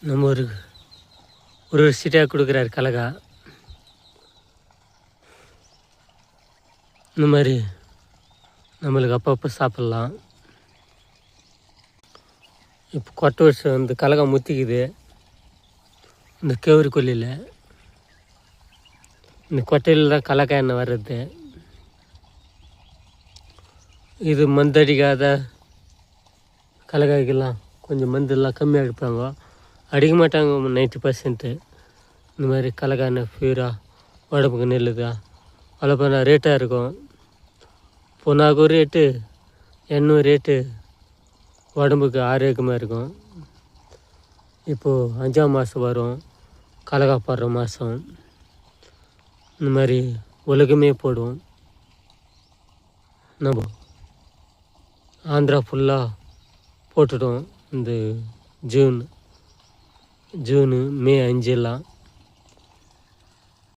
நம்ம ஒரு சீட்டாக கொடுக்குறாரு கலகா. இந்த மாதிரி நம்மளுக்கு அப்பப்போ சாப்பிட்லாம். இப்போ கொட்டை வருஷம் வந்து கலகா முத்திக்குது இந்த கேவுரு கொல்லியில். இந்த கொட்டையில் தான் கலக்கா எண்ணெய் வர்றது. இது மந்தடிக்காத கலக்காய்க்கெல்லாம் கொஞ்சம் மந்தெல்லாம் கம்மியாக அடிப்பாங்க, அடிக்க மாட்டாங்க 90%. இந்த மாதிரி கலக்கா எண்ணெய் பியூராக உடம்புக்கு நெல்லுதா அவ்வளோ ரேட்டாக இருக்கும். பொன்னாக்கும் ரேட்டு, எண்ணெயும் ரேட்டு, உடம்புக்கு ஆரோக்கியமாக இருக்கும். இப்போது 5ஆம் மாதம் வரும், கலக்கா போடுற மாதம். இந்த மாதிரி உலகமே போடுவோம். நம்ம ஆந்திரா ஃபுல்லாக போட்டுட்டோம் இந்த ஜூனு, மே 5 எல்லாம்.